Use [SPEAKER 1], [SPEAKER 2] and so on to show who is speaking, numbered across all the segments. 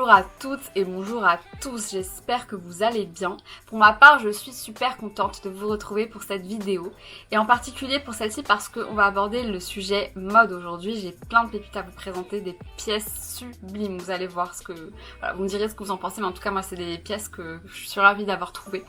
[SPEAKER 1] Bonjour à toutes et bonjour à tous, j'espère que vous allez bien. Pour ma part, je suis super contente de vous retrouver pour cette vidéo et en particulier pour celle-ci parce qu'on va aborder le sujet mode aujourd'hui. J'ai plein de pépites à vous présenter, des pièces sublimes. Vous allez voir voilà, vous me direz ce que vous en pensez, mais en tout cas moi c'est des pièces que je suis ravie d'avoir trouvées.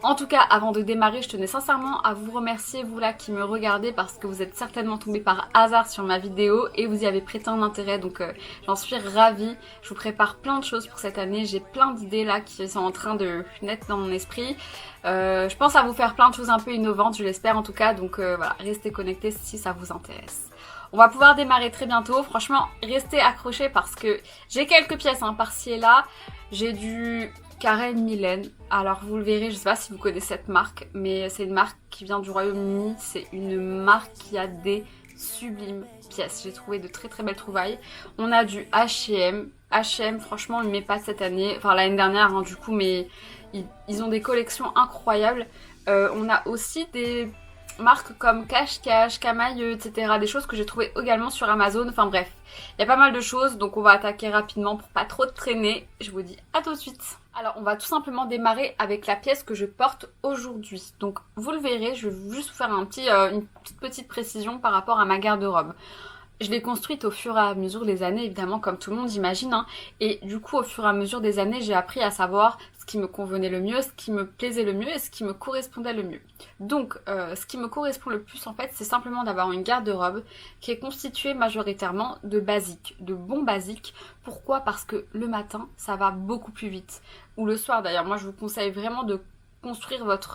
[SPEAKER 1] En tout cas, avant de démarrer, je tenais sincèrement à vous remercier, vous là qui me regardez, parce que vous êtes certainement tombés par hasard sur ma vidéo et vous y avez prêté un intérêt, donc j'en suis ravie. Je vous prépare plein de choses pour cette année, j'ai plein d'idées là qui sont en train de naître dans mon esprit. Je pense à vous faire plein de choses un peu innovantes, je l'espère en tout cas, donc voilà, restez connectés si ça vous intéresse. On va pouvoir démarrer très bientôt, franchement, restez accrochés parce que j'ai quelques pièces par-ci et là. J'ai du Karen Millen, alors vous le verrez, je sais pas si vous connaissez cette marque, mais c'est une marque qui vient du Royaume-Uni, c'est une marque qui a des sublimes pièces, j'ai trouvé de très très belles trouvailles. On a du H&M, H&M franchement il m'épate cette année, enfin l'année dernière du coup, mais ils ont des collections incroyables. On a aussi des marques comme Cache Cache, Camailleux, etc. Des choses que j'ai trouvées également sur Amazon, enfin bref, il y a pas mal de choses, donc on va attaquer rapidement pour pas trop traîner. Je vous dis à tout de suite. Alors on va tout simplement démarrer avec la pièce que je porte aujourd'hui. Donc vous le verrez, je vais juste vous faire une petite précision par rapport à ma garde-robe. Je l'ai construite au fur et à mesure des années, évidemment, comme tout le monde j'imagine. Et du coup, au fur et à mesure des années, j'ai appris à savoir ce qui me convenait le mieux, ce qui me plaisait le mieux et ce qui me correspondait le mieux. Donc, ce qui me correspond le plus, en fait, c'est simplement d'avoir une garde-robe qui est constituée majoritairement de basiques, de bons basiques. Pourquoi ? Parce que le matin, ça va beaucoup plus vite. Ou le soir, d'ailleurs. Moi, je vous conseille vraiment de construire votre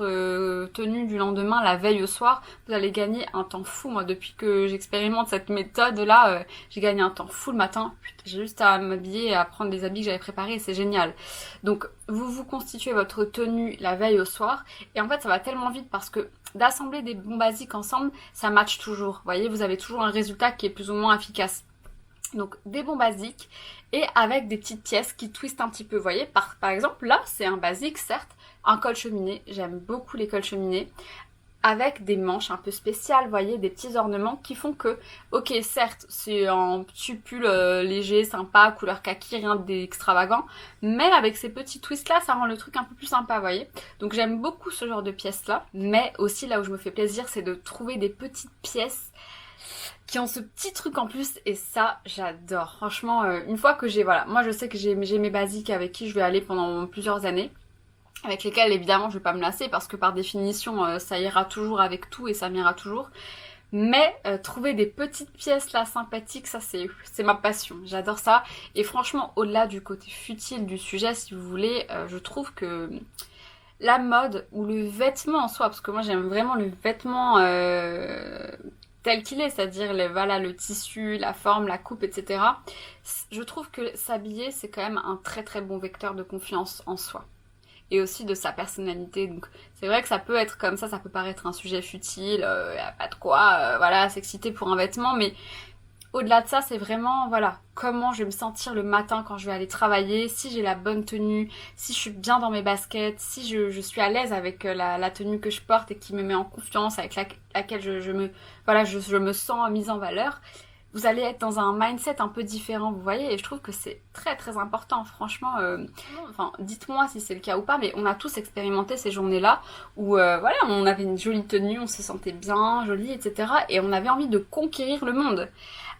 [SPEAKER 1] tenue du lendemain la veille au soir, vous allez gagner un temps fou. Moi depuis que j'expérimente cette méthode là, j'ai gagné un temps fou le matin, j'ai juste à m'habiller et à prendre les habits que j'avais préparés et c'est génial. Donc vous constituez votre tenue la veille au soir et en fait ça va tellement vite parce que d'assembler des bons basiques ensemble, ça match toujours. Vous voyez, vous avez toujours un résultat qui est plus ou moins efficace. Donc des bons basiques et avec des petites pièces qui twistent un petit peu. Vous voyez, par exemple là c'est un basique certes, un col cheminé, j'aime beaucoup les cols cheminés, avec des manches un peu spéciales, vous voyez, des petits ornements qui font que, ok certes c'est un petit pull léger, sympa, couleur kaki, rien d'extravagant, mais avec ces petits twists là ça rend le truc un peu plus sympa, vous voyez. Donc j'aime beaucoup ce genre de pièces là, mais aussi là où je me fais plaisir c'est de trouver des petites pièces qui ont ce petit truc en plus et ça j'adore. Franchement une fois que voilà, moi je sais que j'ai mes basiques avec qui je vais aller pendant plusieurs années, avec lesquels évidemment je vais pas me lasser parce que par définition ça ira toujours avec tout et ça m'ira toujours. Mais trouver des petites pièces là sympathiques, ça c'est ma passion, j'adore ça. Et franchement au-delà du côté futile du sujet si vous voulez, je trouve que la mode ou le vêtement en soi, parce que moi j'aime vraiment le vêtement tel qu'il est, c'est-à-dire le tissu, la forme, la coupe, etc. Je trouve que s'habiller c'est quand même un très très bon vecteur de confiance en soi. Et aussi de sa personnalité. Donc c'est vrai que ça peut être comme ça peut paraître un sujet futile, y a pas de quoi, voilà, s'exciter pour un vêtement, mais au-delà de ça, c'est vraiment, voilà, comment je vais me sentir le matin quand je vais aller travailler, si j'ai la bonne tenue, si je suis bien dans mes baskets, si je suis à l'aise avec la tenue que je porte et qui me met en confiance, avec laquelle je me sens mise en valeur. Vous allez être dans un mindset un peu différent, vous voyez, et je trouve que c'est très très important, franchement, enfin, dites-moi si c'est le cas ou pas, mais on a tous expérimenté ces journées-là où, voilà, on avait une jolie tenue, on se sentait bien, jolie, etc., et on avait envie de conquérir le monde.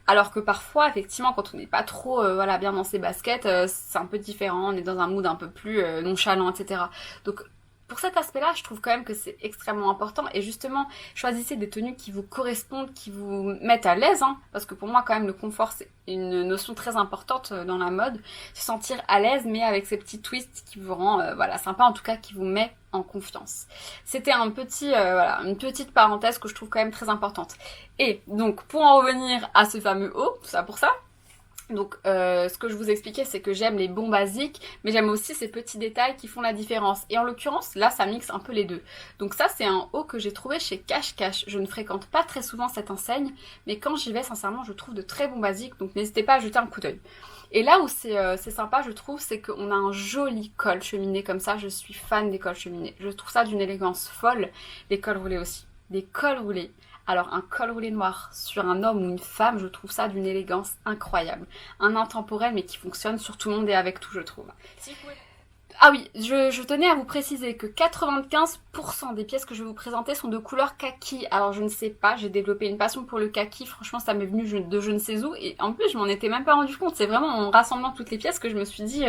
[SPEAKER 1] Alors que parfois, effectivement, quand on n'est pas trop bien dans ses baskets, c'est un peu différent, on est dans un mood un peu plus nonchalant, etc. Donc, pour cet aspect-là, je trouve quand même que c'est extrêmement important. Et justement, choisissez des tenues qui vous correspondent, qui vous mettent à l'aise. Parce que pour moi, quand même, le confort, c'est une notion très importante dans la mode. Se sentir à l'aise, mais avec ces petits twists qui vous rend sympa, en tout cas, qui vous met en confiance. C'était une petite parenthèse que je trouve quand même très importante. Et donc, pour en revenir à ce fameux haut, tout ça pour ça, donc ce que je vous expliquais c'est que j'aime les bons basiques mais j'aime aussi ces petits détails qui font la différence et en l'occurrence là ça mixe un peu les deux. Donc ça c'est un haut que j'ai trouvé chez Cache Cache. Je ne fréquente pas très souvent cette enseigne mais quand j'y vais sincèrement je trouve de très bons basiques donc n'hésitez pas à jeter un coup d'œil. Et là où c'est sympa je trouve c'est qu'on a un joli col cheminé comme ça, je suis fan des cols cheminés. Je trouve ça d'une élégance folle, les cols roulés aussi. Des cols roulés Alors un col roulé noir sur un homme ou une femme, je trouve ça d'une élégance incroyable. Un intemporel mais qui fonctionne sur tout le monde et avec tout, je trouve. Ah oui, je tenais à vous préciser que 95% des pièces que je vais vous présenter sont de couleur kaki. Alors je ne sais pas, j'ai développé une passion pour le kaki, franchement ça m'est venu de je ne sais où. Et en plus je m'en étais même pas rendu compte, c'est vraiment en rassemblant toutes les pièces que je me suis dit...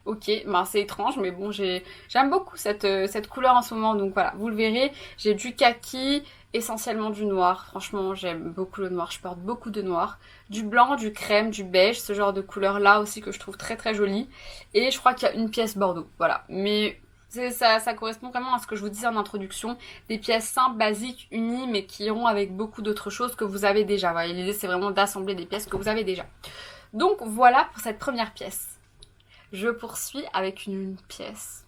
[SPEAKER 1] Ok, ben c'est étrange, mais bon, j'aime beaucoup cette couleur en ce moment, donc voilà, vous le verrez, j'ai du kaki, essentiellement du noir, franchement j'aime beaucoup le noir, je porte beaucoup de noir, du blanc, du crème, du beige, ce genre de couleur là aussi que je trouve très très jolie, et je crois qu'il y a une pièce bordeaux, voilà, mais ça correspond vraiment à ce que je vous disais en introduction, des pièces simples, basiques, unies, mais qui iront avec beaucoup d'autres choses que vous avez déjà, voilà, l'idée c'est vraiment d'assembler des pièces que vous avez déjà. Donc voilà pour cette première pièce. Je poursuis avec une pièce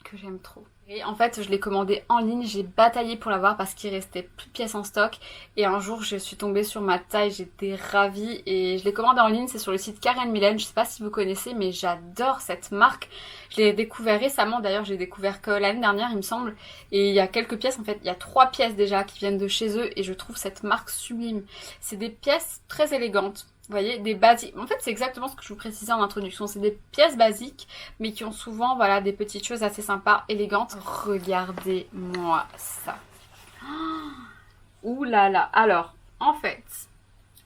[SPEAKER 1] que j'aime trop. Et en fait, je l'ai commandée en ligne, j'ai bataillé pour l'avoir parce qu'il restait plus de pièces en stock. Et un jour, je suis tombée sur ma taille, j'étais ravie. Et je l'ai commandée en ligne, c'est sur le site Karen Millen. Je sais pas si vous connaissez, mais j'adore cette marque. Je l'ai découvert récemment, d'ailleurs, j'ai découvert que l'année dernière, il me semble. Et il y a quelques pièces, en fait, il y a 3 pièces déjà qui viennent de chez eux. Et je trouve cette marque sublime. C'est des pièces très élégantes. Vous voyez, des basiques. En fait, c'est exactement ce que je vous précisais en introduction. C'est des pièces basiques, mais qui ont souvent, voilà, des petites choses assez sympas, élégantes. Regardez-moi ça. Ouh là là. Alors, en fait,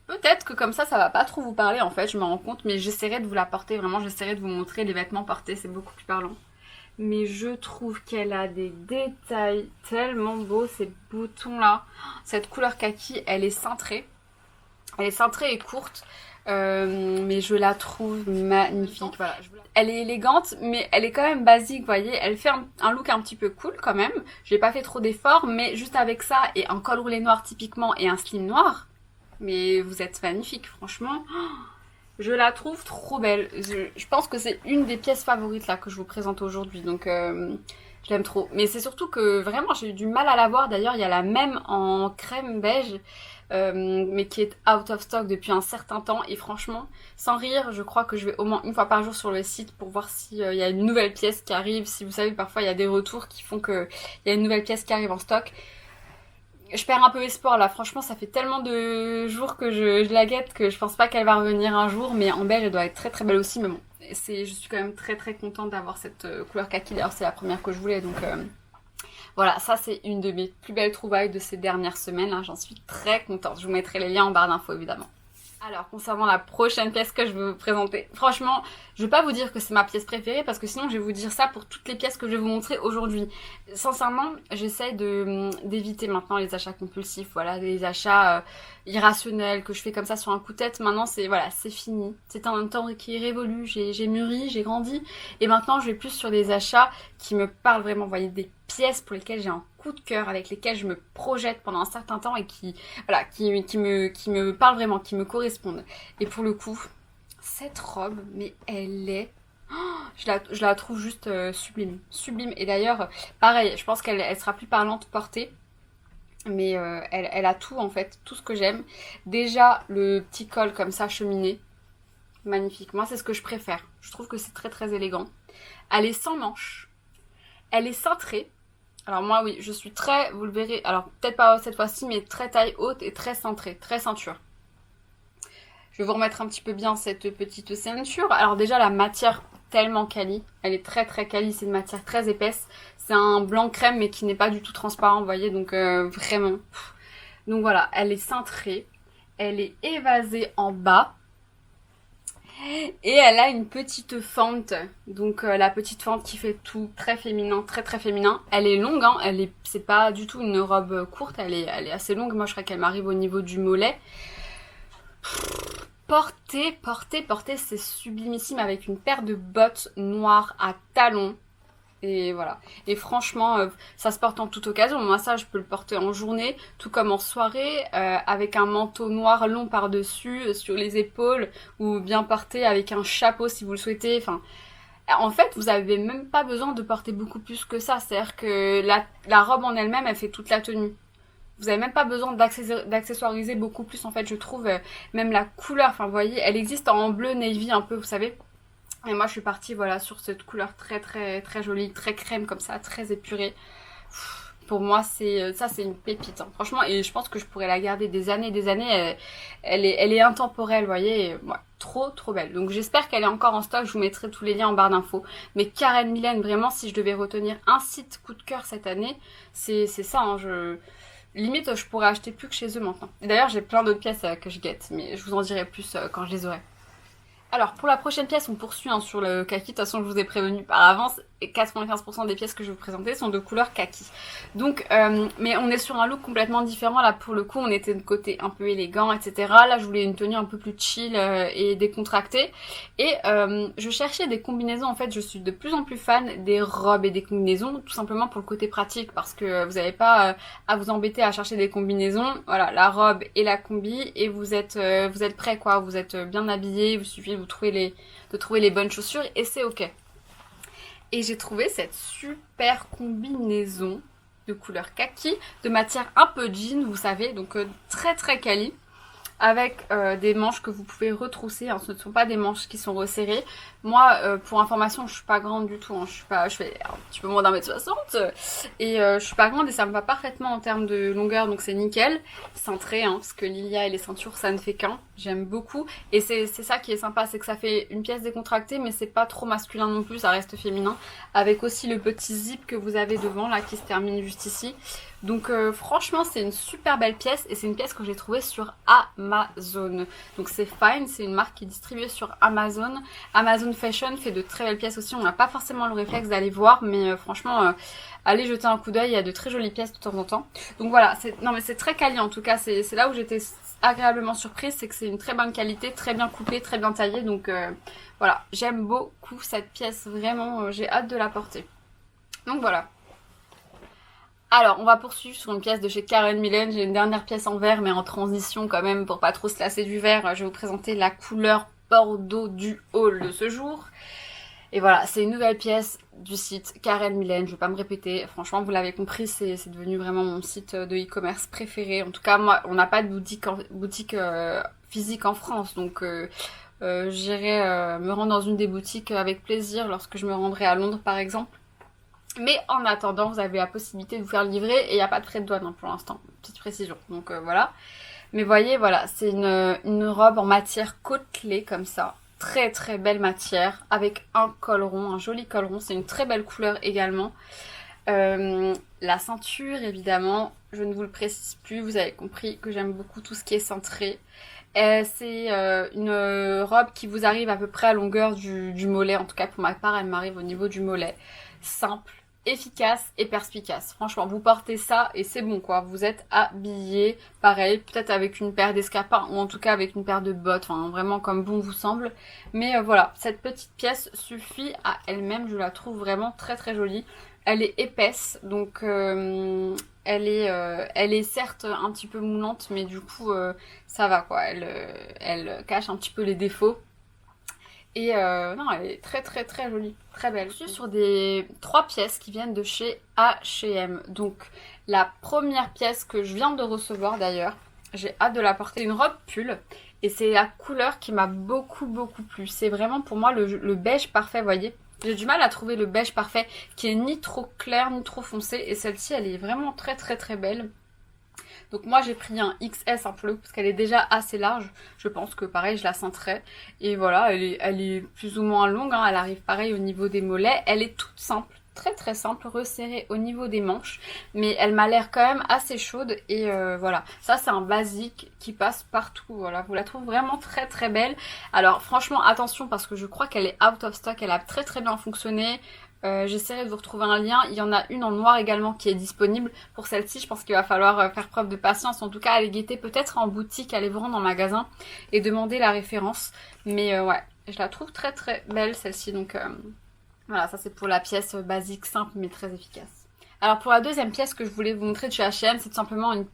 [SPEAKER 1] peut-être que comme ça va pas trop vous parler, en fait, je me rends compte, mais j'essaierai de vous la porter, vraiment, j'essaierai de vous montrer les vêtements portés, c'est beaucoup plus parlant. Mais je trouve qu'elle a des détails tellement beaux, ces boutons-là. Cette couleur kaki, elle est cintrée. Elle est cintrée et courte, mais je la trouve magnifique. Voilà. Elle est élégante, mais elle est quand même basique, vous voyez. Elle fait un look un petit peu cool quand même. J'ai pas fait trop d'efforts, mais juste avec ça et un col roulé noir typiquement et un slim noir, mais vous êtes magnifique, franchement. Je la trouve trop belle. Je pense que c'est une des pièces favorites là que je vous présente aujourd'hui, donc je l'aime trop. Mais c'est surtout que vraiment j'ai eu du mal à la voir. D'ailleurs, il y a la même en crème beige. Mais qui est out of stock depuis un certain temps et franchement, sans rire, je crois que je vais au moins une fois par jour sur le site pour voir s'il y a une nouvelle pièce qui arrive. Si vous savez, parfois il y a des retours qui font qu'il y a une nouvelle pièce qui arrive en stock. Je perds un peu espoir là, franchement ça fait tellement de jours que je la guette que je pense pas qu'elle va revenir un jour, mais en beige elle doit être très très belle aussi, mais bon, je suis quand même très très contente d'avoir cette couleur kaki, d'ailleurs c'est la première que je voulais, donc... Voilà, ça c'est une de mes plus belles trouvailles de ces dernières semaines, hein. J'en suis très contente. Je vous mettrai les liens en barre d'infos évidemment. Alors, concernant la prochaine pièce que je vais vous présenter, franchement, je vais pas vous dire que c'est ma pièce préférée parce que sinon je vais vous dire ça pour toutes les pièces que je vais vous montrer aujourd'hui. Sincèrement, j'essaie d'éviter maintenant les achats compulsifs, voilà, les achats irrationnels que je fais comme ça sur un coup de tête. Maintenant, c'est fini. C'est un temps qui est révolu, j'ai mûri, j'ai grandi et maintenant je vais plus sur des achats qui me parlent vraiment, vous voyez, des pièces pour lesquelles j'ai un coup de cœur, avec lesquelles je me projette pendant un certain temps et qui me parlent vraiment, qui me correspondent. Et pour le coup, cette robe, mais elle est... je la trouve juste sublime. Sublime. Et d'ailleurs, pareil, je pense qu'elle sera plus parlante portée. Mais elle a tout en fait, tout ce que j'aime. Déjà, le petit col comme ça, cheminé. Magnifique. Moi, c'est ce que je préfère. Je trouve que c'est très très élégant. Elle est sans manches. Elle est cintrée. Alors moi oui, je suis très, vous le verrez, alors peut-être pas cette fois-ci, mais très taille haute et très cintrée, très ceinture. Je vais vous remettre un petit peu bien cette petite ceinture. Alors déjà la matière tellement quali, elle est très très quali, c'est une matière très épaisse. C'est un blanc crème mais qui n'est pas du tout transparent, vous voyez, donc vraiment. Donc voilà, elle est cintrée, elle est évasée en bas. Et elle a une petite fente, donc la petite fente qui fait tout très féminin, très très féminin. Elle est longue, hein, c'est pas du tout une robe courte, elle est assez longue. Moi je crois qu'elle m'arrive au niveau du mollet. Porter, c'est sublimissime avec une paire de bottes noires à talons. Et voilà. Et franchement, ça se porte en toute occasion. Moi, ça, je peux le porter en journée, tout comme en soirée, avec un manteau noir long par-dessus, sur les épaules, ou bien porté avec un chapeau si vous le souhaitez. Enfin, en fait, vous avez même pas besoin de porter beaucoup plus que ça. C'est-à-dire que la robe en elle-même, elle fait toute la tenue. Vous avez même pas besoin d'accessoiriser beaucoup plus, en fait, je trouve. Même la couleur, enfin, vous voyez, elle existe en bleu navy un peu, vous savez. Et moi je suis partie voilà sur cette couleur très très très jolie, très crème comme ça, très épurée. pour moi c'est une pépite, hein. Franchement, et je pense que je pourrais la garder des années et des années. Elle est intemporelle, vous voyez, et, ouais, trop belle. Donc j'espère qu'elle est encore en stock, je vous mettrai tous les liens en barre d'infos. Mais Karen Millen, vraiment, si je devais retenir un site coup de cœur cette année, c'est ça, hein. Limite, je pourrais acheter plus que chez eux maintenant. D'ailleurs, j'ai plein d'autres pièces que je guette, mais je vous en dirai plus quand je les aurai. Alors pour la prochaine pièce, on poursuit hein, sur le kaki. De toute façon, je vous ai prévenu par avance. Et 95% des pièces que je vais vous présenter sont de couleur kaki. Donc, mais on est sur un look complètement différent. Là, pour le coup, on était de côté un peu élégant, etc. Là, je voulais une tenue un peu plus chill et décontractée. Et je cherchais des combinaisons. En fait, je suis de plus en plus fan des robes et des combinaisons, tout simplement pour le côté pratique, parce que vous n'avez pas à vous embêter à chercher des combinaisons. Voilà, la robe et la combi, et vous êtes prêt, quoi. Vous êtes bien habillé. Il vous suffit de trouver les bonnes chaussures, et c'est ok. Et j'ai trouvé cette super combinaison de couleur kaki, de matière un peu jean, vous savez, donc très quali, avec des manches que vous pouvez retrousser, hein. Ce ne sont pas des manches qui sont resserrées. Moi, pour information, je suis pas grande du tout, hein. Je fais un petit peu moins d'1m60, et je suis pas grande, et ça me va parfaitement en termes de longueur, donc c'est nickel. Cintré, hein, parce que Lilia et les ceintures, ça ne fait qu'un. J'aime beaucoup, et c'est ça qui est sympa, c'est que ça fait une pièce décontractée, mais c'est pas trop masculin non plus, ça reste féminin, avec aussi le petit zip que vous avez devant, là, qui se termine juste ici. Donc franchement, c'est une super belle pièce, et c'est une pièce que j'ai trouvée sur Amazon. Donc c'est Fine, c'est une marque qui est distribuée sur Amazon. Amazon Fashion fait de très belles pièces aussi, on n'a pas forcément le réflexe d'aller voir, mais franchement, allez jeter un coup d'œil, il y a de très jolies pièces de temps en temps. Donc voilà, non mais c'est très quali en tout cas, c'est là où j'étais agréablement surprise, c'est que c'est une très bonne qualité, très bien coupée, très bien taillée, donc voilà, j'aime beaucoup cette pièce, vraiment, j'ai hâte de la porter. Donc voilà. Alors, on va poursuivre sur une pièce de chez Karen Millen. J'ai une dernière pièce en vert, mais en transition quand même, pour pas trop se lasser du vert. Je vais vous présenter la couleur Bordeaux du haul de ce jour. Et voilà, c'est une nouvelle pièce du site Karen Millen. Je vais pas me répéter. Franchement, vous l'avez compris, c'est devenu vraiment mon site de e-commerce préféré. En tout cas, moi, on n'a pas de boutique physique en France, donc j'irai me rendre dans une des boutiques avec plaisir lorsque je me rendrai à Londres, par exemple. Mais en attendant, vous avez la possibilité de vous faire livrer, et il n'y a pas de frais de douane, hein, pour l'instant. Petite précision. Donc voilà. Mais voyez, voilà, c'est une robe en matière côtelée comme ça. Très belle matière, avec un col rond, un joli col rond. C'est une très belle couleur également. La ceinture, évidemment, je ne vous le précise plus. Vous avez compris que j'aime beaucoup tout ce qui est cintré. C'est une robe qui vous arrive à peu près à longueur du mollet. En tout cas, pour ma part, elle m'arrive au niveau du mollet. Simple, efficace et perspicace. Franchement, vous portez ça et c'est bon, quoi. Vous êtes habillé, pareil, peut-être avec une paire d'escarpins, ou en tout cas avec une paire de bottes, enfin vraiment comme bon vous semble. Mais voilà, cette petite pièce suffit à elle-même. Je la trouve vraiment très jolie. Elle est épaisse, donc elle est certes un petit peu moulante, mais du coup ça va, quoi. Elle cache un petit peu les défauts. Et non, elle est très jolie, très belle. Je suis sur des 3 pièces qui viennent de chez H&M. Donc la première pièce que je viens de recevoir d'ailleurs, j'ai hâte de la porter, une robe pull. Et c'est la couleur qui m'a beaucoup plu. C'est vraiment pour moi le beige parfait, vous voyez. J'ai du mal à trouver le beige parfait qui est ni trop clair ni trop foncé. Et celle-ci, elle est vraiment très belle. Donc moi j'ai pris un XS un peu parce qu'elle est déjà assez large. Je pense que pareil je la cinterai. Et voilà, elle est plus ou moins longue, hein. Elle arrive pareil au niveau des mollets. Elle est toute simple, très simple, resserrée au niveau des manches. Mais elle m'a l'air quand même assez chaude. Et voilà, ça c'est un basique qui passe partout. Voilà, vous la trouvez vraiment très belle. Alors franchement attention parce que je crois qu'elle est out of stock. Elle a très bien fonctionné. J'essaierai de vous retrouver un lien. Il y en a une en noir également qui est disponible. Pour celle-ci, je pense qu'il va falloir faire preuve de patience. En tout cas, aller guetter peut-être en boutique, aller vous rendre en magasin et demander la référence. Mais ouais, je la trouve très belle celle-ci. Donc voilà, ça c'est pour la pièce basique, simple mais très efficace. Alors pour la deuxième pièce que je voulais vous montrer de chez H&M, c'est tout simplement une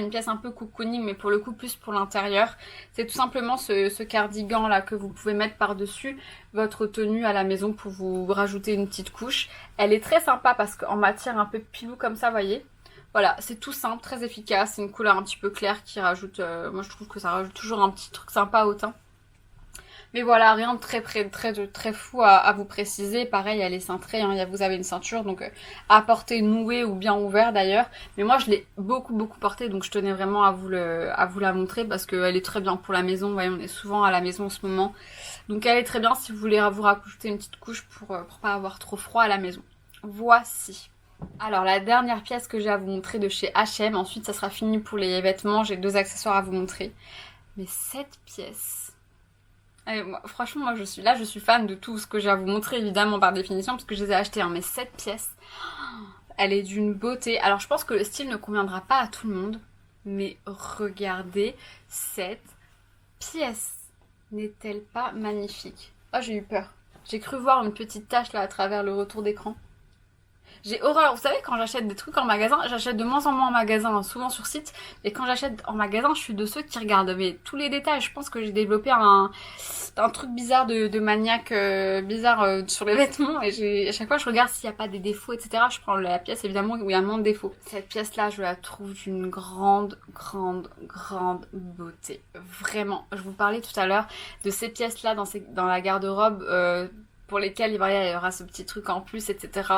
[SPEAKER 1] pièce un peu cocooning, mais pour le coup plus pour l'intérieur. C'est tout simplement ce cardigan là que vous pouvez mettre par-dessus votre tenue à la maison pour vous rajouter une petite couche. Elle est très sympa parce qu'en matière un peu pilou comme ça, voyez. Voilà, c'est tout simple, très efficace. C'est une couleur un petit peu claire qui rajoute, moi je trouve que ça rajoute toujours un petit truc sympa au teint. Mais voilà, rien de très fou à vous préciser. Pareil, elle est cintrée, hein, vous avez une ceinture, donc à porter nouée ou bien ouvert d'ailleurs. Mais moi, je l'ai beaucoup portée, donc je tenais vraiment à vous la montrer parce qu'elle est très bien pour la maison. Vous voyez, on est souvent à la maison en ce moment. Donc elle est très bien si vous voulez vous rajouter une petite couche pour pas avoir trop froid à la maison. Voici. Alors la dernière pièce que j'ai à vous montrer de chez H&M, ensuite ça sera fini pour les vêtements, j'ai 2 accessoires à vous montrer. Mais cette pièce... franchement, moi je suis fan de tout ce que j'ai à vous montrer, évidemment par définition, parce que je les ai achetés. Hein, mais cette pièce, elle est d'une beauté. Alors je pense que le style ne conviendra pas à tout le monde, mais regardez cette pièce. N'est-elle pas magnifique? Oh, j'ai eu peur. J'ai cru voir une petite tache là à travers le retour d'écran. J'ai horreur. Vous savez, quand j'achète des trucs en magasin, j'achète de moins en moins en magasin, hein, souvent sur site. Et quand j'achète en magasin, je suis de ceux qui regardent mais tous les détails. Je pense que j'ai développé un truc bizarre de maniaque bizarre sur les vêtements. Et à chaque fois, je regarde s'il n'y a pas des défauts, etc. Je prends la pièce évidemment où il y a moins de défauts. Cette pièce-là, je la trouve d'une grande beauté. Vraiment. Je vous parlais tout à l'heure de ces pièces-là dans la garde-robe pour lesquelles il y aura ce petit truc en plus, etc.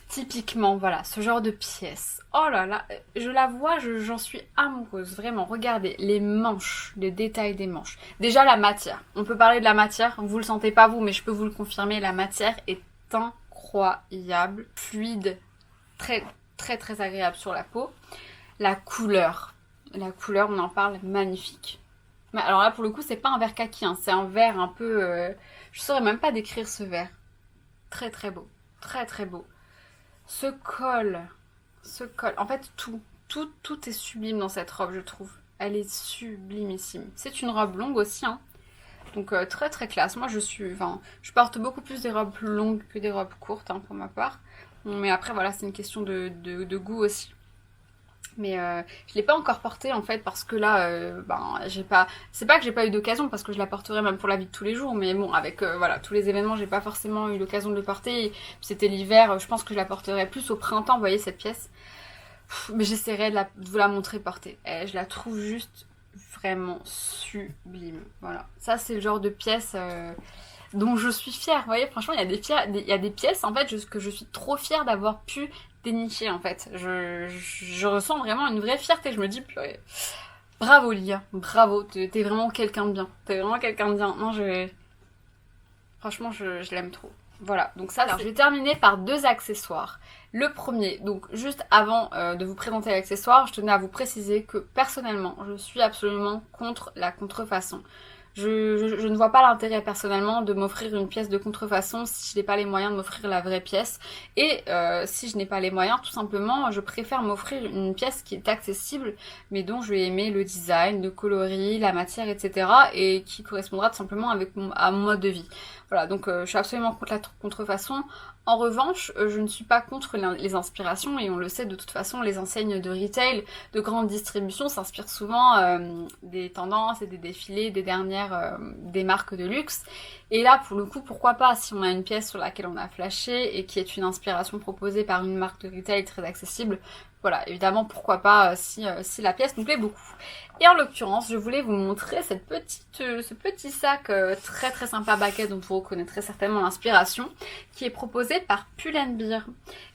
[SPEAKER 1] Typiquement, voilà, ce genre de pièce. Oh là là, je la vois, j'en suis amoureuse, vraiment. Regardez les manches, les détails des manches. Déjà la matière, on peut parler de la matière, vous le sentez pas vous, mais je peux vous le confirmer, la matière est incroyable, fluide, très agréable sur la peau. La couleur, on en parle, magnifique. Mais alors là, pour le coup, c'est pas un vert kaki, hein, c'est un vert un peu... je saurais même pas décrire ce vert. Très beau, très beau. Ce col, en fait tout est sublime dans cette robe, je trouve. Elle est sublimissime. C'est une robe longue aussi, hein. Donc très classe. Moi je porte beaucoup plus des robes longues que des robes courtes, hein, pour ma part. Mais après voilà, c'est une question de goût aussi. Mais je l'ai pas encore portée en fait parce que là, c'est pas que j'ai pas eu d'occasion parce que je la porterai même pour la vie de tous les jours. Mais bon, avec voilà tous les événements, j'ai pas forcément eu l'occasion de le porter. C'était l'hiver, je pense que je la porterai plus au printemps. Vous voyez cette pièce. Mais j'essaierai de vous la montrer portée. Je la trouve juste vraiment sublime. Voilà, ça c'est le genre de pièce dont je suis fière. Vous voyez, franchement, il y a des pièces en fait que je suis trop fière d'avoir pu dénicher en fait. Je ressens vraiment une vraie fierté. Je me dis, purée, bravo Lia, bravo, t'es vraiment quelqu'un de bien. T'es vraiment quelqu'un de bien. Non, franchement, je l'aime trop. Voilà, donc ça, alors je vais terminer par 2 accessoires. Le premier, donc juste avant de vous présenter l'accessoire, je tenais à vous préciser que personnellement, je suis absolument contre la contrefaçon. Je ne vois pas l'intérêt personnellement de m'offrir une pièce de contrefaçon si je n'ai pas les moyens de m'offrir la vraie pièce. Et si je n'ai pas les moyens, tout simplement, je préfère m'offrir une pièce qui est accessible, mais dont je vais aimer le design, le coloris, la matière, etc. et qui correspondra tout simplement à mon mode de vie. Voilà, donc je suis absolument contre la contrefaçon. En revanche, je ne suis pas contre les inspirations et on le sait de toute façon, les enseignes de retail, de grande distribution s'inspirent souvent des tendances et des défilés des marques de luxe. Et là, pour le coup, pourquoi pas, si on a une pièce sur laquelle on a flashé et qui est une inspiration proposée par une marque de retail très accessible, voilà, évidemment, pourquoi pas si la pièce nous plaît beaucoup. Et en l'occurrence, je voulais vous montrer ce petit sac très sympa baguette dont vous reconnaîtrez certainement l'inspiration, qui est proposé par Pull&Bear.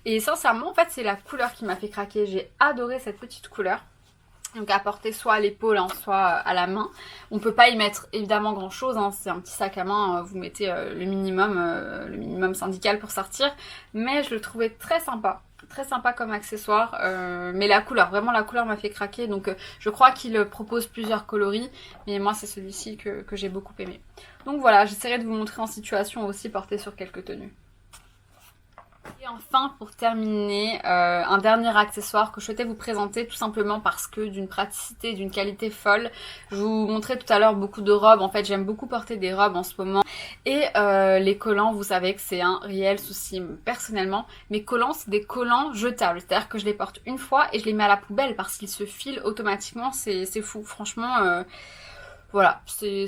[SPEAKER 1] Et sincèrement, en fait, c'est la couleur qui m'a fait craquer. J'ai adoré cette petite couleur. Donc à porter soit à l'épaule, hein, soit à la main. On peut pas y mettre évidemment grand chose, hein. C'est un petit sac à main, vous mettez le minimum syndical pour sortir. Mais je le trouvais très sympa comme accessoire. Mais la couleur, vraiment la couleur m'a fait craquer. Donc je crois qu'il propose plusieurs coloris. Mais moi c'est celui-ci que j'ai beaucoup aimé. Donc voilà, j'essaierai de vous montrer en situation aussi porté sur quelques tenues. Et enfin, pour terminer, un dernier accessoire que je souhaitais vous présenter tout simplement parce que d'une praticité, d'une qualité folle. Je vous montrais tout à l'heure beaucoup de robes, en fait j'aime beaucoup porter des robes en ce moment. Et les collants, vous savez que c'est un réel souci personnellement. Mes collants, c'est des collants jetables, c'est-à-dire que je les porte une fois et je les mets à la poubelle parce qu'ils se filent automatiquement, c'est fou, franchement... Voilà, c'est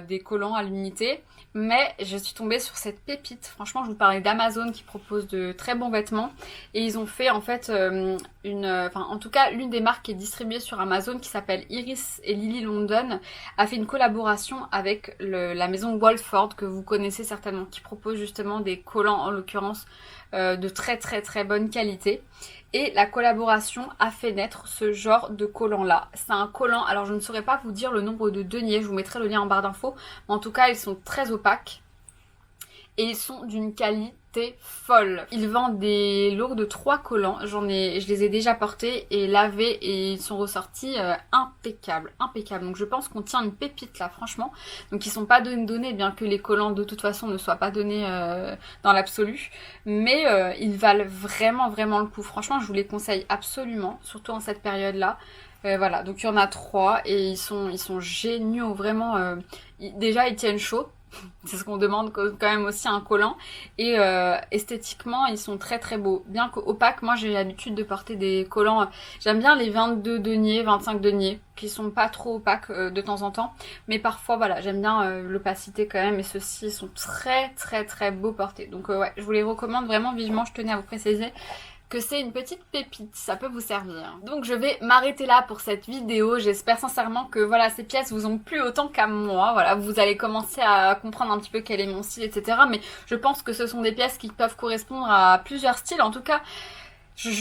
[SPEAKER 1] des collants à l'unité. mais je suis tombée sur cette pépite. Franchement, je vous parlais d'Amazon qui propose de très bons vêtements et ils ont fait en fait en tout cas l'une des marques qui est distribuée sur Amazon qui s'appelle Iris et Lily London a fait une collaboration avec la maison Wolford que vous connaissez certainement, qui propose justement des collants en l'occurrence de très très très bonne qualité. Et la collaboration a fait naître ce genre de collant là. C'est un collant, alors je ne saurais pas vous dire le nombre de deniers, je vous mettrai le lien en barre d'infos, mais en tout cas ils sont très opaques et ils sont d'une qualité folle. Ils vendent des lots de 3 collants, je les ai déjà portés et lavés et ils sont ressortis impeccables. Donc je pense qu'on tient une pépite là franchement. Donc ils sont pas donnés, bien que les collants de toute façon ne soient pas donnés dans l'absolu. Mais ils valent vraiment le coup. Franchement je vous les conseille absolument, surtout en cette période là. Voilà, donc il y en a 3 et ils sont géniaux, vraiment. Déjà ils tiennent chaud. C'est ce qu'on demande quand même aussi à un collant. Et esthétiquement, ils sont très très beaux. Bien qu'opaques, moi j'ai l'habitude de porter des collants. J'aime bien les 22 deniers, 25 deniers, qui sont pas trop opaques de temps en temps. Mais parfois, voilà, j'aime bien l'opacité quand même. Et ceux-ci sont très beaux portés. Donc ouais, je vous les recommande vraiment vivement. Je tenais à vous préciser que c'est une petite pépite, ça peut vous servir. Donc je vais m'arrêter là pour cette vidéo, j'espère sincèrement que voilà, ces pièces vous ont plu autant qu'à moi, voilà, vous allez commencer à comprendre un petit peu quel est mon style, etc. Mais je pense que ce sont des pièces qui peuvent correspondre à plusieurs styles, en tout cas.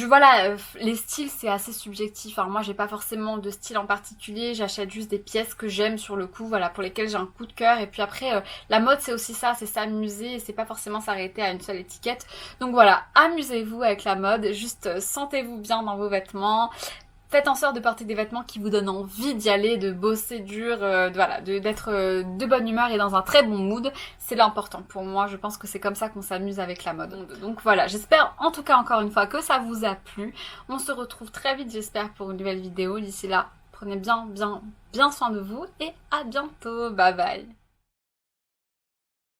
[SPEAKER 1] Voilà, les styles c'est assez subjectif, alors moi j'ai pas forcément de style en particulier, j'achète juste des pièces que j'aime sur le coup, voilà, pour lesquelles j'ai un coup de cœur, et puis après la mode c'est aussi ça, c'est s'amuser, et c'est pas forcément s'arrêter à une seule étiquette, donc voilà, amusez-vous avec la mode, juste sentez-vous bien dans vos vêtements. Faites en sorte de porter des vêtements qui vous donnent envie d'y aller, de bosser dur, voilà, d'être de bonne humeur et dans un très bon mood. C'est l'important pour moi, je pense que c'est comme ça qu'on s'amuse avec la mode. Donc voilà, j'espère en tout cas encore une fois que ça vous a plu. On se retrouve très vite j'espère pour une nouvelle vidéo. D'ici là, prenez bien soin de vous et à bientôt. Bye bye.